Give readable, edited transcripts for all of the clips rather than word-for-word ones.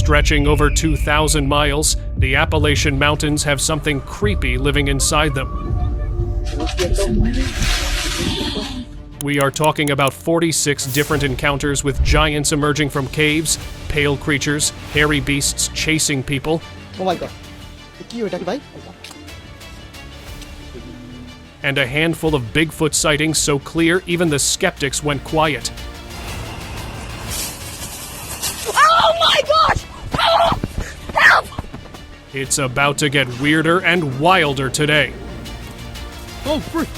Stretching over 2,000 miles, the Appalachian Mountains have something creepy living inside them. We are talking about 46 different encounters with giants emerging from caves, pale creatures, hairy beasts chasing people, Oh my god. and a handful of Bigfoot sightings so clear even the skeptics went quiet. Oh my gosh! Help! It's about to get weirder and wilder today. Oh, frick.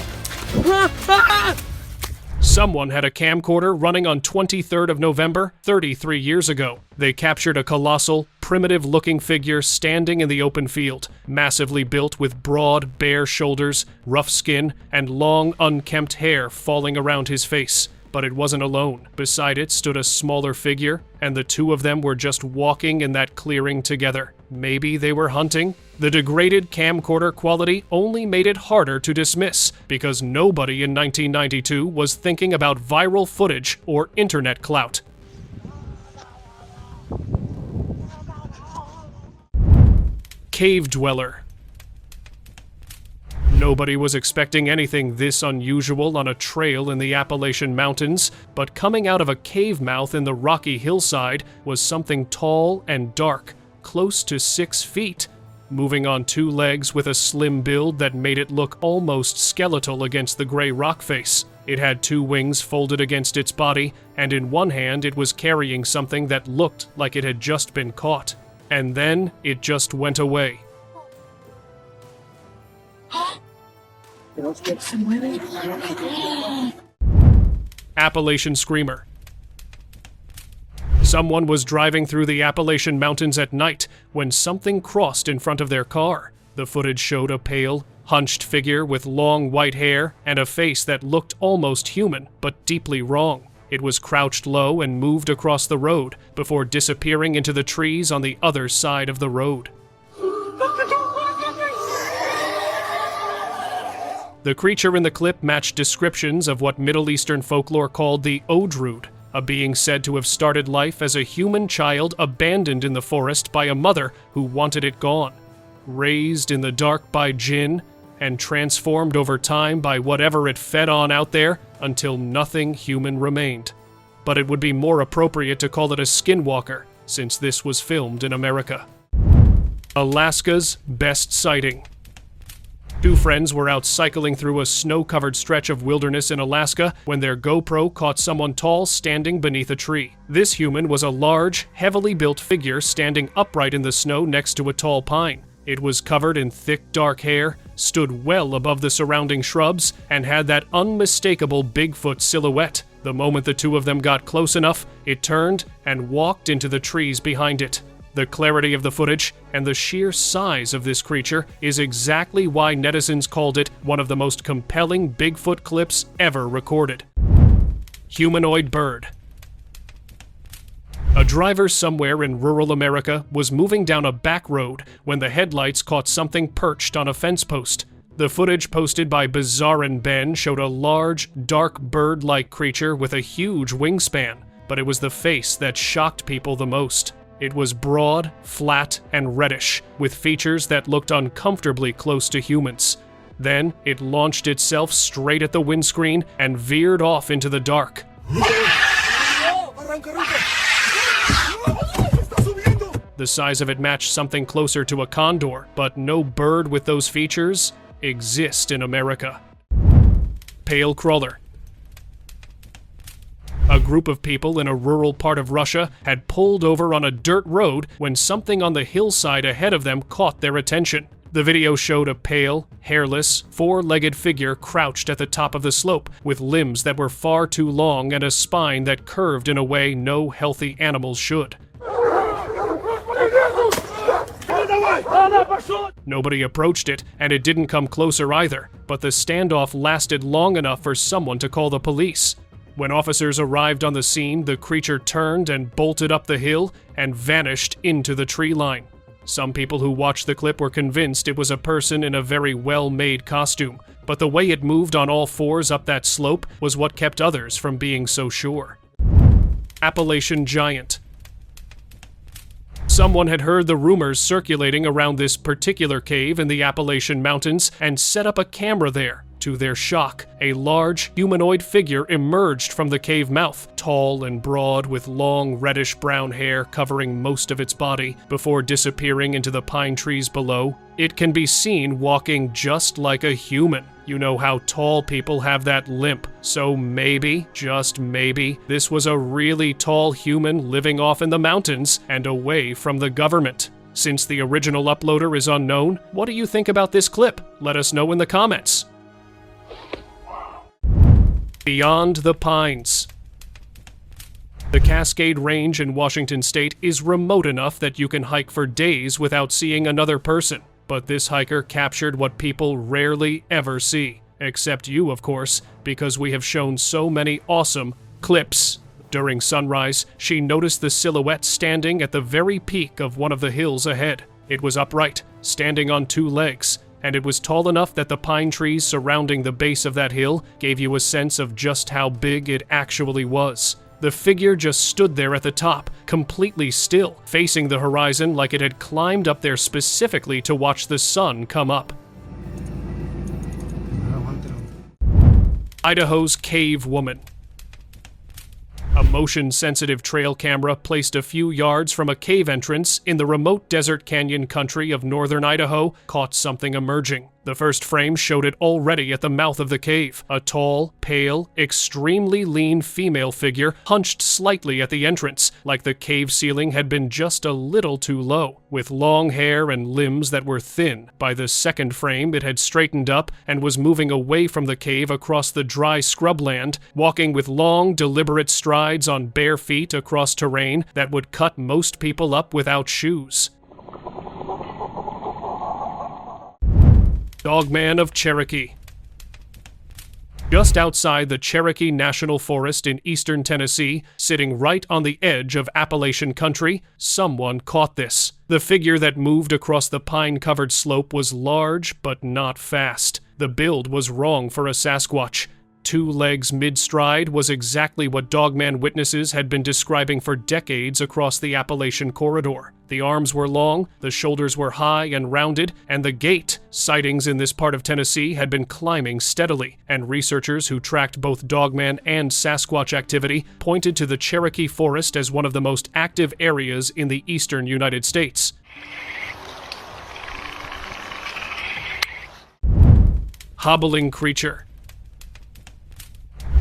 Someone had a camcorder running on 23rd of November, 33 years ago. They captured a colossal, primitive-looking figure standing in the open field, massively built with broad, bare shoulders, rough skin, and long, unkempt hair falling around his face. But it wasn't alone. Beside it stood a smaller figure, and the two of them were just walking in that clearing together. Maybe they were hunting? The degraded camcorder quality only made it harder to dismiss, because nobody in 1992 was thinking about viral footage or internet clout. Cave dweller. Nobody was expecting anything this unusual on a trail in the Appalachian Mountains, but coming out of a cave mouth in the rocky hillside was something tall and dark, close to 6 feet, moving on 2 legs with a slim build that made it look almost skeletal against the gray rock face. It had 2 wings folded against its body, and in one hand it was carrying something that looked like it had just been caught. And then it just went away. Appalachian Screamer. Someone was driving through the Appalachian Mountains at night when something crossed in front of their car. The footage showed a pale, hunched figure with long white hair and a face that looked almost human, but deeply wrong. It was crouched low and moved across the road before disappearing into the trees on the other side of the road. The creature in the clip matched descriptions of what Middle Eastern folklore called the druid, a being said to have started life as a human child abandoned in the forest by a mother who wanted it gone, raised in the dark by jinn, and transformed over time by whatever it fed on out there until nothing human remained. But it would be more appropriate to call it a skinwalker, since this was filmed in America. Alaska's best sighting. 2 friends were out cycling through a snow-covered stretch of wilderness in Alaska when their GoPro caught someone tall standing beneath a tree. This human was a large, heavily built figure standing upright in the snow next to a tall pine. It was covered in thick, dark hair, stood well above the surrounding shrubs, and had that unmistakable Bigfoot silhouette. The moment the 2 of them got close enough, it turned and walked into the trees behind it. The clarity of the footage and the sheer size of this creature is exactly why netizens called it one of the most compelling Bigfoot clips ever recorded. Humanoid bird. A driver somewhere in rural America was moving down a back road when the headlights caught something perched on a fence post. The footage posted by Bizarrin' Ben showed a large, dark bird-like creature with a huge wingspan, but it was the face that shocked people the most. It was broad, flat, and reddish, with features that looked uncomfortably close to humans. Then, it launched itself straight at the windscreen and veered off into the dark. The size of it matched something closer to a condor, but no bird with those features exists in America. Pale crawler. A group of people in a rural part of Russia had pulled over on a dirt road when something on the hillside ahead of them caught their attention. The video showed a pale, hairless, 4-legged figure crouched at the top of the slope, with limbs that were far too long and a spine that curved in a way no healthy animal should. Nobody approached it, and it didn't come closer either, but the standoff lasted long enough for someone to call the police. When officers arrived on the scene, the creature turned and bolted up the hill and vanished into the tree line. Some people who watched the clip were convinced it was a person in a very well-made costume, but the way it moved on all 4s up that slope was what kept others from being so sure. Appalachian giant. Someone had heard the rumors circulating around this particular cave in the Appalachian Mountains and set up a camera there. To their shock, a large humanoid figure emerged from the cave mouth, tall and broad with long reddish-brown hair covering most of its body before disappearing into the pine trees below. It can be seen walking just like a human. You know how tall people have that limp, so maybe, just maybe, this was a really tall human living off in the mountains and away from the government. Since the original uploader is unknown, what do you think about this clip? Let us know in the comments. Beyond the Pines. The Cascade Range in Washington State is remote enough that you can hike for days without seeing another person. But this hiker captured what people rarely ever see. Except you, of course, because we have shown so many awesome clips. During sunrise, she noticed the silhouette standing at the very peak of one of the hills ahead. It was upright, standing on two legs, and it was tall enough that the pine trees surrounding the base of that hill gave you a sense of just how big it actually was. The figure just stood there at the top, completely still, facing the horizon like it had climbed up there specifically to watch the sun come up. Idaho's Cave Woman. A motion-sensitive trail camera placed a few yards from a cave entrance in the remote desert canyon country of northern Idaho caught something emerging. The first frame showed it already at the mouth of the cave. A tall, pale, extremely lean female figure hunched slightly at the entrance, like the cave ceiling had been just a little too low, with long hair and limbs that were thin. By the second frame, it had straightened up and was moving away from the cave across the dry scrubland, walking with long, deliberate strides on bare feet across terrain that would cut most people up without shoes. Dogman of Cherokee. Just outside the Cherokee National Forest in eastern Tennessee, sitting right on the edge of Appalachian country, someone caught this. The figure that moved across the pine-covered slope was large, but not fast. The build was wrong for a Sasquatch. 2 legs mid-stride was exactly what Dogman witnesses had been describing for decades across the Appalachian corridor. The arms were long, the shoulders were high and rounded, and the gait. Sightings in this part of Tennessee had been climbing steadily, and researchers who tracked both Dogman and Sasquatch activity pointed to the Cherokee Forest as one of the most active areas in the eastern United States. Hobbling creature.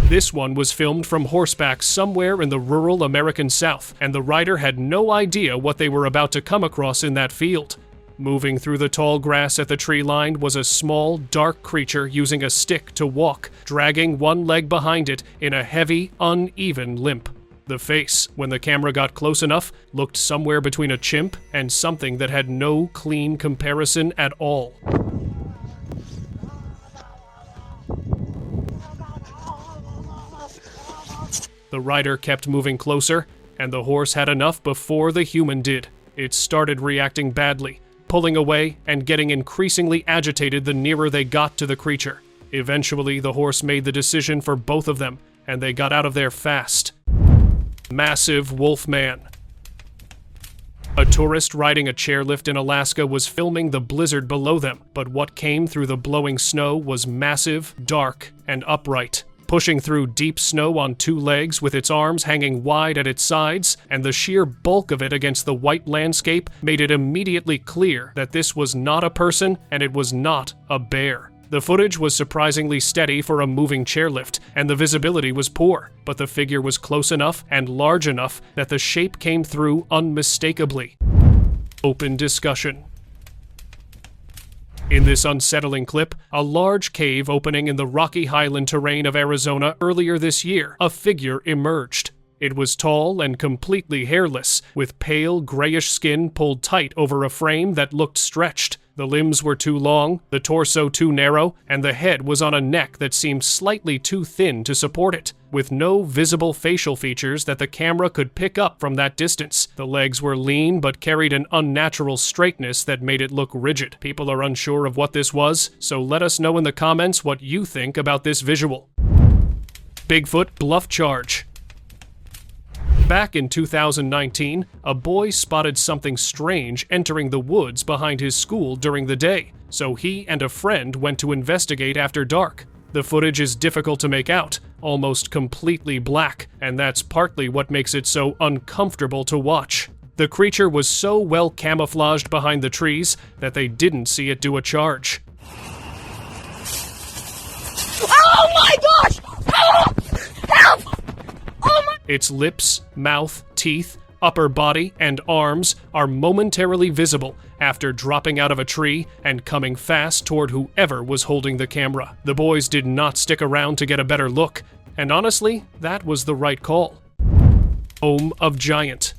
This one was filmed from horseback somewhere in the rural American South, and the rider had no idea what they were about to come across in that field. Moving through the tall grass at the tree line was a small, dark creature using a stick to walk, dragging one leg behind it in a heavy, uneven limp. The face, when the camera got close enough, looked somewhere between a chimp and something that had no clean comparison at all. The rider kept moving closer, and the horse had enough before the human did. It started reacting badly, pulling away and getting increasingly agitated the nearer they got to the creature. Eventually, the horse made the decision for both of them, and they got out of there fast. Massive wolf man. A tourist riding a chairlift in Alaska was filming the blizzard below them, but what came through the blowing snow was massive, dark, and upright. Pushing through deep snow on 2 legs with its arms hanging wide at its sides, and the sheer bulk of it against the white landscape made it immediately clear that this was not a person and it was not a bear. The footage was surprisingly steady for a moving chairlift, and the visibility was poor, but the figure was close enough and large enough that the shape came through unmistakably. Open discussion. In this unsettling clip, a large cave opening in the rocky highland terrain of Arizona earlier this year, a figure emerged. It was tall and completely hairless, with pale grayish skin pulled tight over a frame that looked stretched. The limbs were too long, the torso too narrow, and the head was on a neck that seemed slightly too thin to support it. With no visible facial features that the camera could pick up from that distance, the legs were lean but carried an unnatural straightness that made it look rigid. People are unsure of what this was, so let us know in the comments what you think about this visual. Bigfoot bluff charge. Back in 2019, a boy spotted something strange entering the woods behind his school during the day, so he and a friend went to investigate after dark. The footage is difficult to make out, almost completely black, and that's partly what makes it so uncomfortable to watch. The creature was so well camouflaged behind the trees that they didn't see it do a charge. Oh my gosh! Help! Help! Oh my... Its lips, mouth, teeth, upper body, and arms are momentarily visible after dropping out of a tree and coming fast toward whoever was holding the camera. The boys did not stick around to get a better look, and honestly, that was the right call. Home of Giant.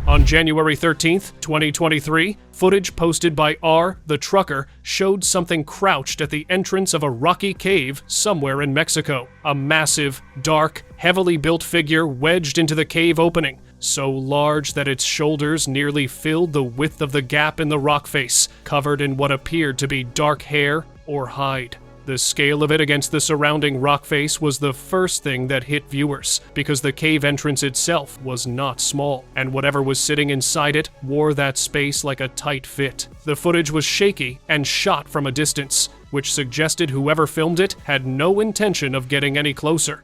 On January 13th, 2023, footage posted by R. the Trucker showed something crouched at the entrance of a rocky cave somewhere in Mexico. A massive, dark, heavily built figure wedged into the cave opening, so large that its shoulders nearly filled the width of the gap in the rock face, covered in what appeared to be dark hair or hide. The scale of it against the surrounding rock face was the first thing that hit viewers, because the cave entrance itself was not small, and whatever was sitting inside it wore that space like a tight fit. The footage was shaky and shot from a distance, which suggested whoever filmed it had no intention of getting any closer.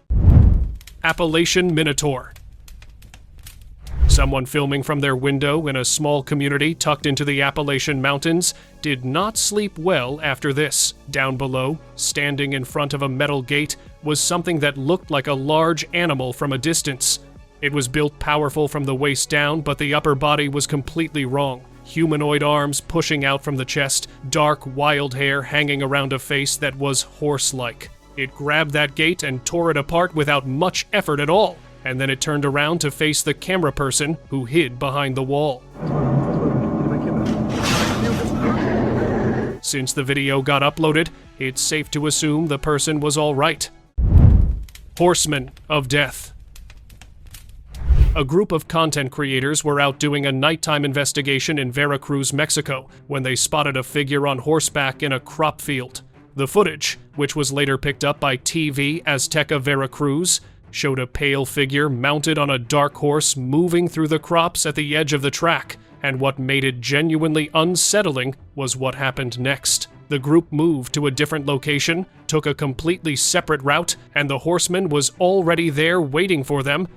Appalachian Minotaur. Someone filming from their window in a small community tucked into the Appalachian Mountains did not sleep well after this. Down below, standing in front of a metal gate, was something that looked like a large animal from a distance. It was built powerful from the waist down, but the upper body was completely wrong. Humanoid arms pushing out from the chest, dark, wild hair hanging around a face that was horse-like. It grabbed that gate and tore it apart without much effort at all, and then it turned around to face the camera person who hid behind the wall. Since the video got uploaded, it's safe to assume the person was all right. Horsemen of Death. A group of content creators were out doing a nighttime investigation in Veracruz, Mexico, when they spotted a figure on horseback in a crop field. The footage, which was later picked up by TV Azteca Veracruz, showed a pale figure mounted on a dark horse moving through the crops at the edge of the track, and what made it genuinely unsettling was what happened next. The group moved to a different location, took a completely separate route, and the horseman was already there waiting for them,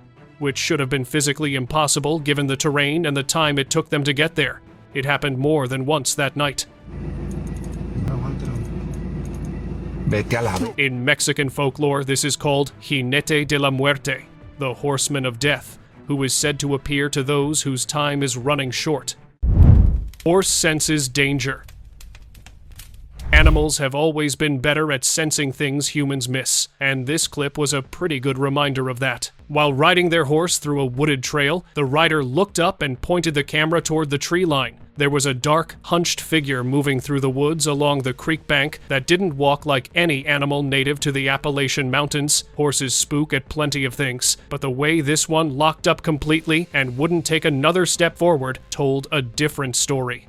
which should have been physically impossible given the terrain and the time it took them to get there. It happened more than once that night. In Mexican folklore, this is called Jinete de la Muerte, the horseman of death, who is said to appear to those whose time is running short. Horse senses danger. Animals have always been better at sensing things humans miss, and this clip was a pretty good reminder of that. While riding their horse through a wooded trail, the rider looked up and pointed the camera toward the tree line. There was a dark, hunched figure moving through the woods along the creek bank that didn't walk like any animal native to the Appalachian Mountains. Horses spook at plenty of things, but the way this one locked up completely and wouldn't take another step forward told a different story.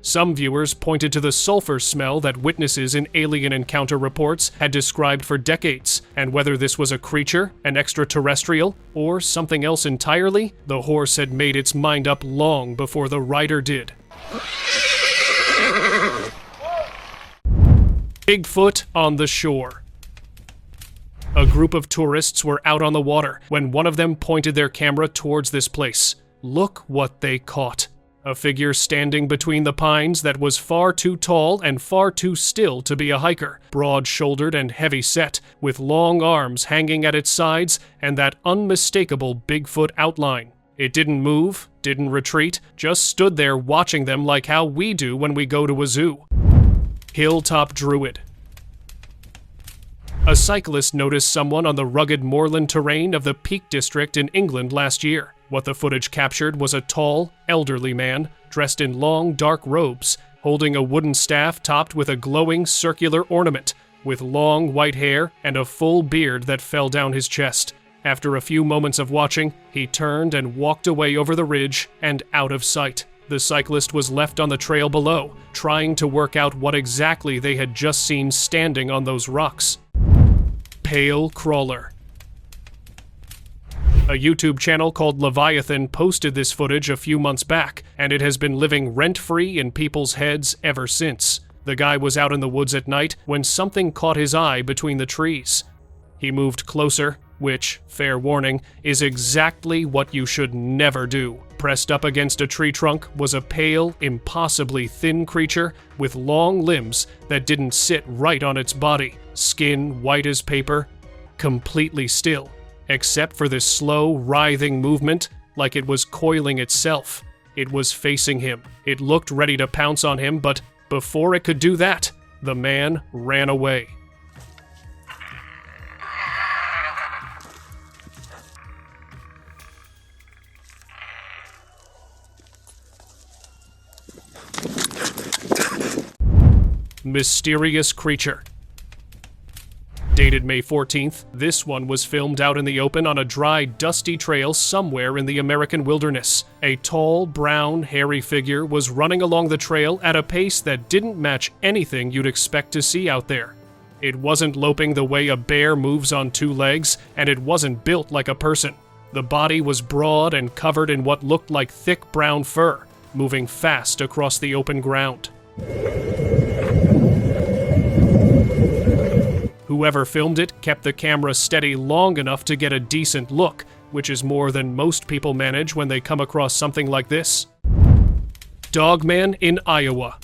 Some viewers pointed to the sulfur smell that witnesses in alien encounter reports had described for decades, and whether this was a creature, an extraterrestrial, or something else entirely, the horse had made its mind up long before the rider did. Bigfoot on the shore. A group of tourists were out on the water when one of them pointed their camera towards this place. Look what they caught. A figure standing between the pines that was far too tall and far too still to be a hiker, broad-shouldered and heavy-set, with long arms hanging at its sides and that unmistakable Bigfoot outline. It didn't move, didn't retreat, just stood there watching them like how we do when we go to a zoo. Hilltop druid. A cyclist noticed someone on the rugged moorland terrain of the Peak District in England last year. What the footage captured was a tall, elderly man, dressed in long, dark robes, holding a wooden staff topped with a glowing circular ornament, with long white hair and a full beard that fell down his chest. After a few moments of watching, he turned and walked away over the ridge and out of sight. The cyclist was left on the trail below, trying to work out what exactly they had just seen standing on those rocks. pale crawler. A YouTube channel called Leviathan posted this footage a few months back, and it has been living rent-free in people's heads ever since. The guy was out in the woods at night when something caught his eye between the trees. He moved closer, which, fair warning, is exactly what you should never do. Pressed up against a tree trunk was a pale, impossibly thin creature with long limbs that didn't sit right on its body, skin white as paper, completely still, except for this slow, writhing movement like it was coiling itself. It was facing him. It looked ready to pounce on him, but before it could do that, the man ran away. Mysterious creature. Dated May 14th, this one was filmed out in the open on a dry, dusty trail somewhere in the American wilderness. A tall, brown, hairy figure was running along the trail at a pace that didn't match anything you'd expect to see out there. It wasn't loping the way a bear moves on two legs, and it wasn't built like a person. The body was broad and covered in what looked like thick brown fur, moving fast across the open ground. Whoever filmed it kept the camera steady long enough to get a decent look, which is more than most people manage when they come across something like this. Dogman in Iowa.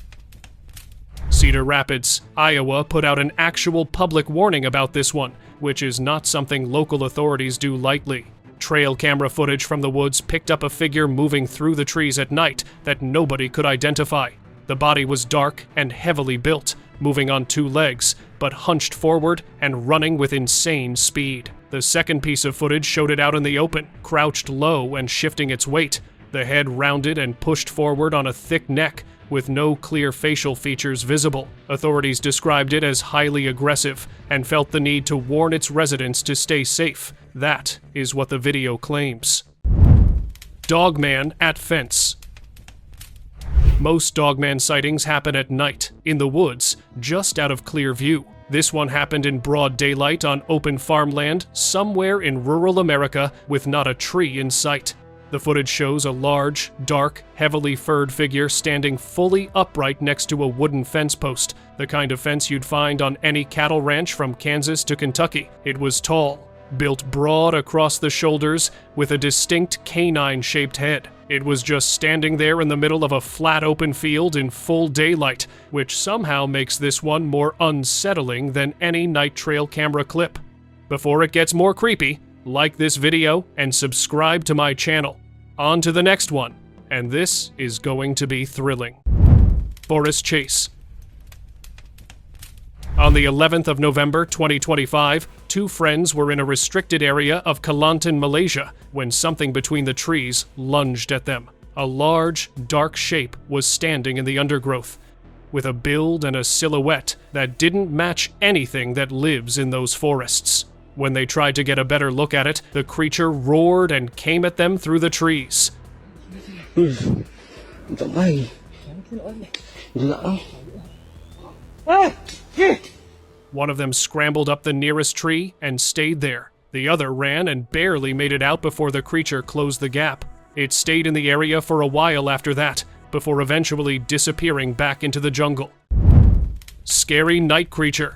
Cedar Rapids, Iowa put out an actual public warning about this one, which is not something local authorities do lightly. Trail camera footage from the woods picked up a figure moving through the trees at night that nobody could identify. The body was dark and heavily built, moving on two legs, but hunched forward and running with insane speed. The second piece of footage showed it out in the open, crouched low and shifting its weight, the head rounded and pushed forward on a thick neck, with no clear facial features visible. Authorities described it as highly aggressive and felt the need to warn its residents to stay safe. That is what the video claims. Dogman at fence. Most dogman sightings happen at night, in the woods, just out of clear view. This one happened in broad daylight on open farmland, somewhere in rural America with not a tree in sight. The footage shows a large, dark, heavily furred figure standing fully upright next to a wooden fence post, the kind of fence you'd find on any cattle ranch from Kansas to Kentucky. It was tall, built broad across the shoulders, with a distinct canine-shaped head. It was just standing there in the middle of a flat open field in full daylight, which somehow makes this one more unsettling than any night trail camera clip. Before it gets more creepy, like this video and subscribe to my channel. On to the next one, and this is going to be thrilling. Forest chase. On the 11th of November 2025, two friends were in a restricted area of Kelantan, Malaysia, when something between the trees lunged at them. A large, dark shape was standing in the undergrowth, with a build and a silhouette that didn't match anything that lives in those forests. When they tried to get a better look at it, the creature roared and came at them through the trees. One of them scrambled up the nearest tree and stayed there. The other ran and barely made it out before the creature closed the gap. It stayed in the area for a while after that, before eventually disappearing back into the jungle. Scary night creature.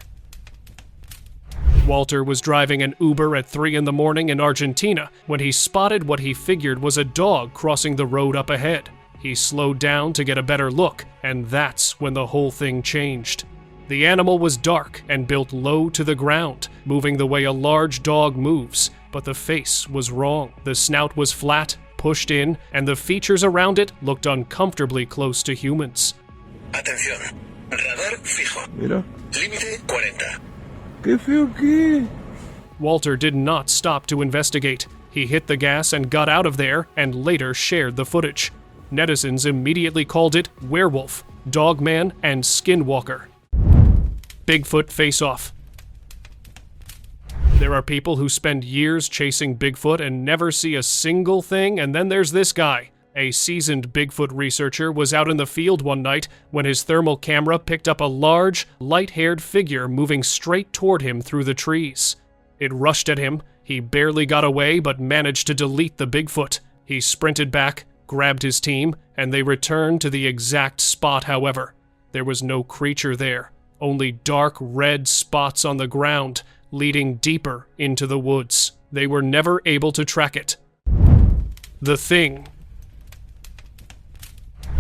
Walter was driving an Uber at 3 in the morning in Argentina when he spotted what he figured was a dog crossing the road up ahead. He slowed down to get a better look, and that's when the whole thing changed. The animal was dark and built low to the ground, moving the way a large dog moves, but the face was wrong. The snout was flat, pushed in, and the features around it looked uncomfortably close to humans. Atención. Radar fijo. Mira. Límite 40. ¿Qué feo qué? Walter did not stop to investigate. He hit the gas and got out of there, and later shared the footage. Netizens immediately called it werewolf, dogman, and skinwalker. Bigfoot face-off. There are people who spend years chasing Bigfoot and never see a single thing, and then there's this guy. A seasoned Bigfoot researcher was out in the field one night when his thermal camera picked up a large, light-haired figure moving straight toward him through the trees. It rushed at him. He barely got away but managed to delete the Bigfoot. He sprinted back, grabbed his team, and they returned to the exact spot, however. There was no creature there, only dark red spots on the ground, leading deeper into the woods. They were never able to track it. The Thing.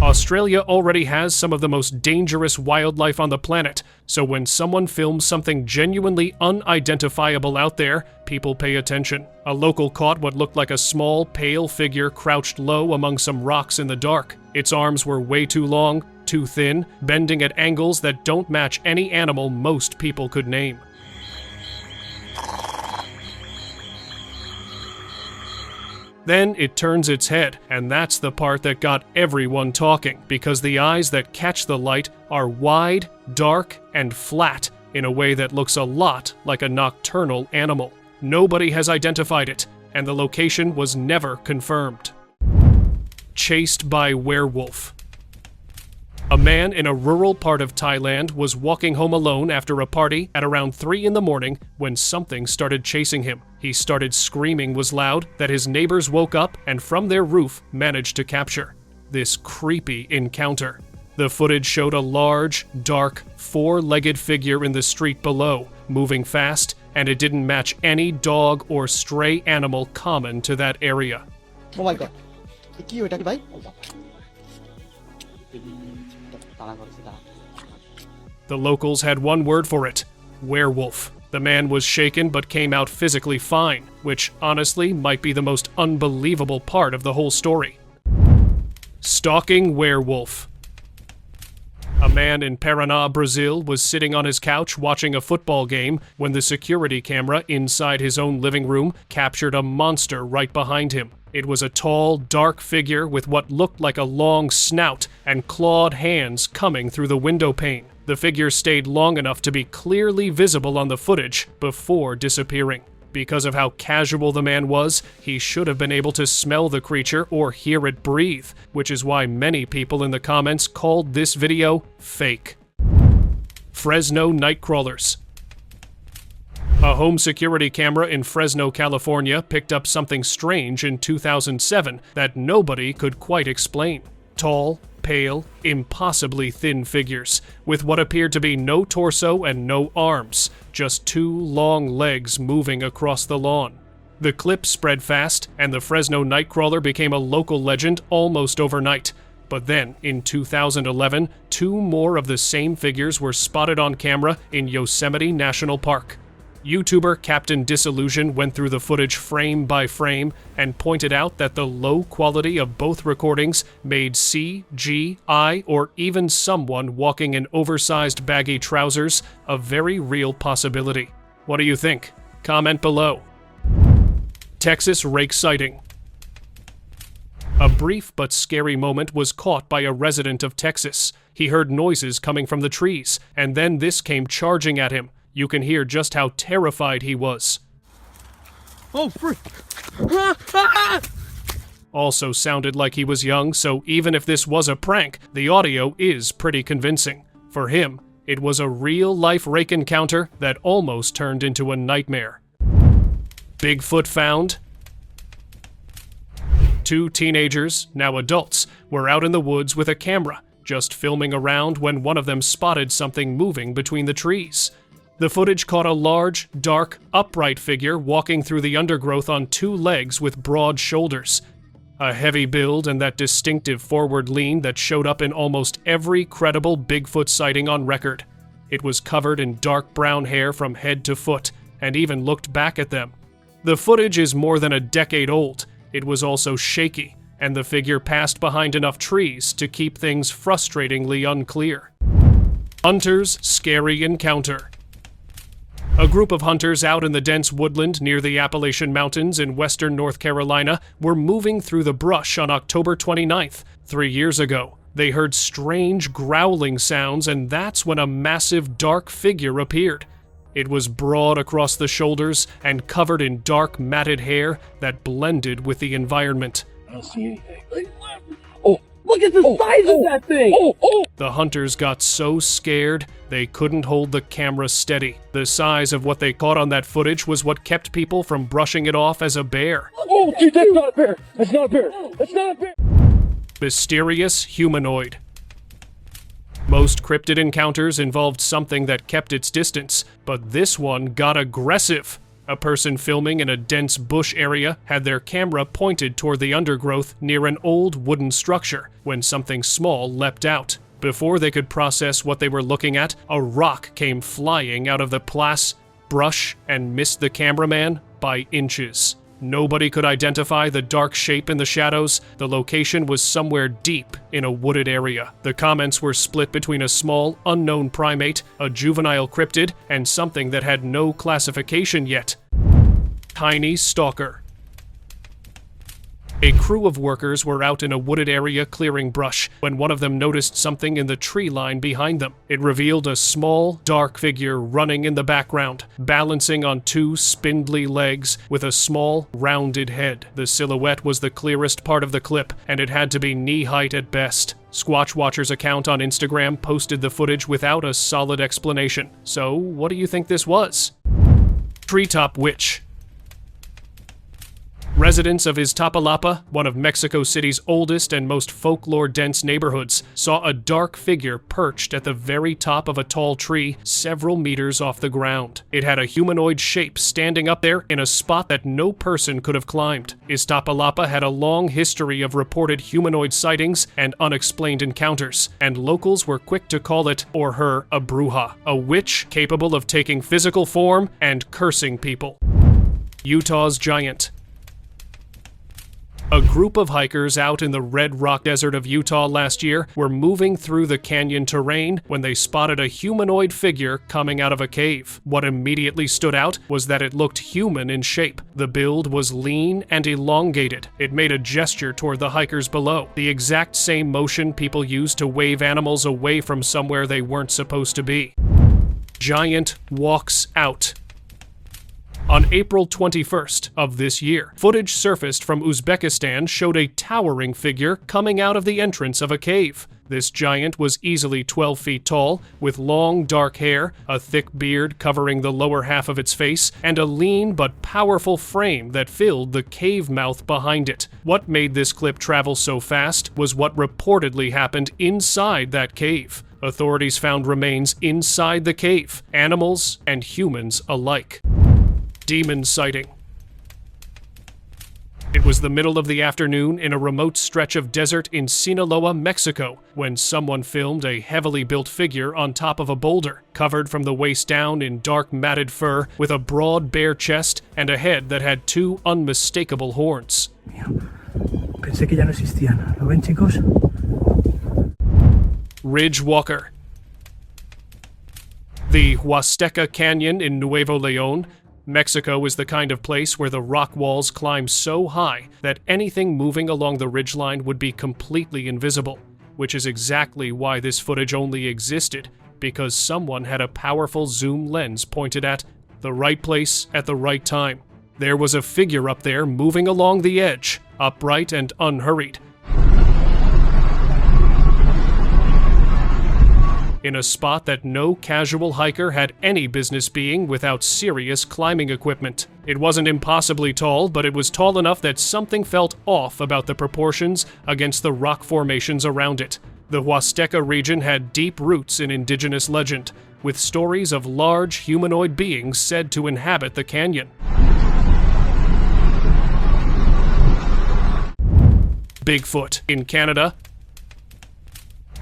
Australia already has some of the most dangerous wildlife on the planet, so when someone films something genuinely unidentifiable out there, people pay attention. A local caught what looked like a small, pale figure crouched low among some rocks in the dark. Its arms were way too long, too thin, bending at angles that don't match any animal most people could name. Then it turns its head, and that's the part that got everyone talking, because the eyes that catch the light are wide, dark, and flat in a way that looks a lot like a nocturnal animal. Nobody has identified it, and the location was never confirmed. Chased by werewolf. A man in a rural part of Thailand was walking home alone after a party at around 3 in the morning when something started chasing him. He started screaming was loud that his neighbors woke up and from their roof managed to capture this creepy encounter. The footage showed a large, dark, 4-legged figure in the street below, moving fast, and it didn't match any dog or stray animal common to that area. Oh my god. The locals had one word for it: werewolf. The man was shaken but came out physically fine, which honestly might be the most unbelievable part of the whole story. Stalking werewolf. A man in Paraná, Brazil was sitting on his couch watching a football game when the security camera inside his own living room captured a monster right behind him. It was a tall, dark figure with what looked like a long snout and clawed hands coming through the window pane. The figure stayed long enough to be clearly visible on the footage before disappearing. Because of how casual the man was, he should have been able to smell the creature or hear it breathe, which is why many people in the comments called this video fake. Fresno nightcrawlers. A home security camera in Fresno, California picked up something strange in 2007 that nobody could quite explain. Tall, pale, impossibly thin figures, with what appeared to be no torso and no arms, just 2 long legs moving across the lawn. The clip spread fast, and the Fresno nightcrawler became a local legend almost overnight. But then, in 2011, 2 more of the same figures were spotted on camera in Yosemite National Park. YouTuber Captain Disillusion went through the footage frame by frame and pointed out that the low quality of both recordings made CGI or even someone walking in oversized baggy trousers a very real possibility. What do you think? Comment below. Texas rake sighting. A brief but scary moment was caught by a resident of Texas. He heard noises coming from the trees, and then this came charging at him. You can hear just how terrified he was. Oh, frick! Also sounded like he was young, so even if this was a prank, the audio is pretty convincing. For him, it was a real-life rake encounter that almost turned into a nightmare. Bigfoot found. 2 teenagers, now adults, were out in the woods with a camera, just filming around when one of them spotted something moving between the trees. The footage caught a large, dark, upright figure walking through the undergrowth on 2 legs with broad shoulders. A heavy build and that distinctive forward lean that showed up in almost every credible Bigfoot sighting on record. It was covered in dark brown hair from head to foot, and even looked back at them. The footage is more than a decade old. It was also shaky, and the figure passed behind enough trees to keep things frustratingly unclear. Hunter's scary encounter. A group of hunters out in the dense woodland near the Appalachian Mountains in western North Carolina were moving through the brush on October 29th, 3 years ago. They heard strange growling sounds, and that's when a massive dark figure appeared. It was broad across the shoulders and covered in dark matted hair that blended with the environment. I don't see anything. Oh, look at the size of that thing! The hunters got so scared, they couldn't hold the camera steady. The size of what they caught on that footage was what kept people from brushing it off as a bear. Oh, dude, that's not a bear. That's not a bear. That's not a bear. Mysterious humanoid. Most cryptid encounters involved something that kept its distance, but this one got aggressive. A person filming in a dense bush area had their camera pointed toward the undergrowth near an old wooden structure when something small leapt out. Before they could process what they were looking at, a rock came flying out of the brush and missed the cameraman by inches. Nobody could identify the dark shape in the shadows. The location was somewhere deep in a wooded area. The comments were split between a small, unknown primate, a juvenile cryptid, and something that had no classification yet. Tiny stalker. A crew of workers were out in a wooded area clearing brush when one of them noticed something in the tree line behind them. It revealed a small, dark figure running in the background, balancing on two spindly legs with a small, rounded head. The silhouette was the clearest part of the clip, and it had to be knee-height at best. Squatch Watcher's account on Instagram posted the footage without a solid explanation. So, what do you think this was? Treetop Witch. Residents of Iztapalapa, one of Mexico City's oldest and most folklore-dense neighborhoods, saw a dark figure perched at the very top of a tall tree several meters off the ground. It had a humanoid shape standing up there in a spot that no person could have climbed. Iztapalapa had a long history of reported humanoid sightings and unexplained encounters, and locals were quick to call it, or her, a bruja, a witch capable of taking physical form and cursing people. Utah's giant. A group of hikers out in the Red Rock Desert of Utah last year were moving through the canyon terrain when they spotted a humanoid figure coming out of a cave. What immediately stood out was that it looked human in shape. The build was lean and elongated. It made a gesture toward the hikers below, the exact same motion people use to wave animals away from somewhere they weren't supposed to be. Giant walks out. On April 21st of this year, footage surfaced from Uzbekistan showed a towering figure coming out of the entrance of a cave. This giant was easily 12 feet tall, with long dark hair, a thick beard covering the lower half of its face, and a lean but powerful frame that filled the cave mouth behind it. What made this clip travel so fast was what reportedly happened inside that cave. Authorities found remains inside the cave, animals and humans alike. Demon sighting. It was the middle of the afternoon in a remote stretch of desert in Sinaloa, Mexico, when someone filmed a heavily built figure on top of a boulder, covered from the waist down in dark matted fur, with a broad bare chest and a head that had two unmistakable horns. Pensé que ya no existían. ¿Lo ven, chicos? Ridge walker. The Huasteca Canyon in Nuevo León, Mexico is the kind of place where the rock walls climb so high that anything moving along the ridgeline would be completely invisible, which is exactly why this footage only existed, because someone had a powerful zoom lens pointed at the right place at the right time. There was a figure up there moving along the edge, upright and unhurried, in a spot that no casual hiker had any business being without serious climbing equipment. It wasn't impossibly tall, but it was tall enough that something felt off about the proportions against the rock formations around it. The Huasteca region had deep roots in indigenous legend, with stories of large humanoid beings said to inhabit the canyon. Bigfoot in Canada.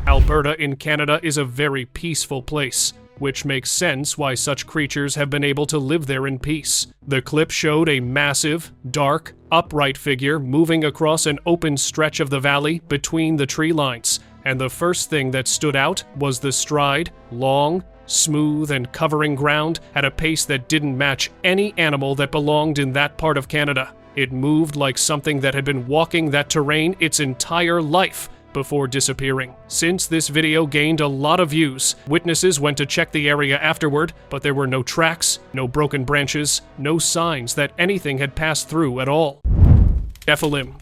Alberta in Canada is a very peaceful place, which makes sense why such creatures have been able to live there in peace. The clip showed a massive, dark, upright figure moving across an open stretch of the valley between the tree lines, and the first thing that stood out was the stride, long, smooth, and covering ground at a pace that didn't match any animal that belonged in that part of Canada. It moved like something that had been walking that terrain its entire life, before disappearing. Since this video gained a lot of views, witnesses went to check the area afterward, but there were no tracks, no broken branches, no signs that anything had passed through at all. Nephilim.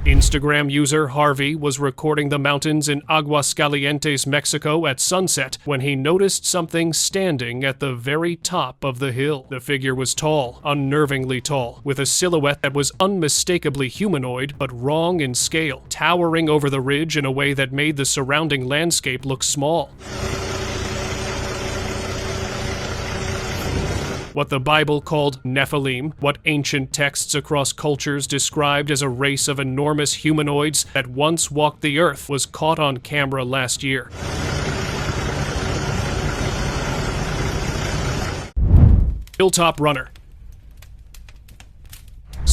Instagram user Harvey was recording the mountains in Aguascalientes, Mexico at sunset when he noticed something standing at the very top of the hill. The figure was tall, unnervingly tall, with a silhouette that was unmistakably humanoid but wrong in scale, towering over the ridge in a way that made the surrounding landscape look small. What the Bible called Nephilim, what ancient texts across cultures described as a race of enormous humanoids that once walked the earth, was caught on camera last year. Hilltop runner.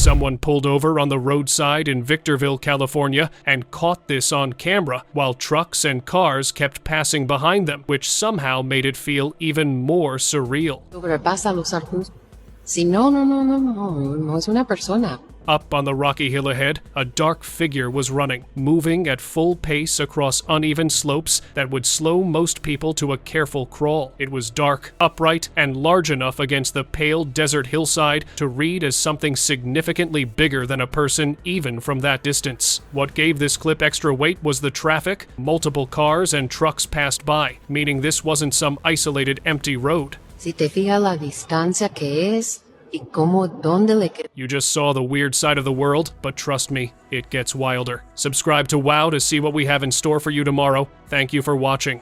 Someone pulled over on the roadside in Victorville, California, and caught this on camera, while trucks and cars kept passing behind them, which somehow made it feel even more surreal. No es una persona. Up on the rocky hill ahead, a dark figure was running, moving at full pace across uneven slopes that would slow most people to a careful crawl. It was dark, upright, and large enough against the pale desert hillside to read as something significantly bigger than a person even from that distance. What gave this clip extra weight was the traffic. Multiple cars and trucks passed by, meaning this wasn't some isolated empty road. Si te fijas la distancia que es y cómo dónde le queda. You just saw the weird side of the world, but trust me, it gets wilder. Subscribe to WOW to see what we have in store for you tomorrow. Thank you for watching.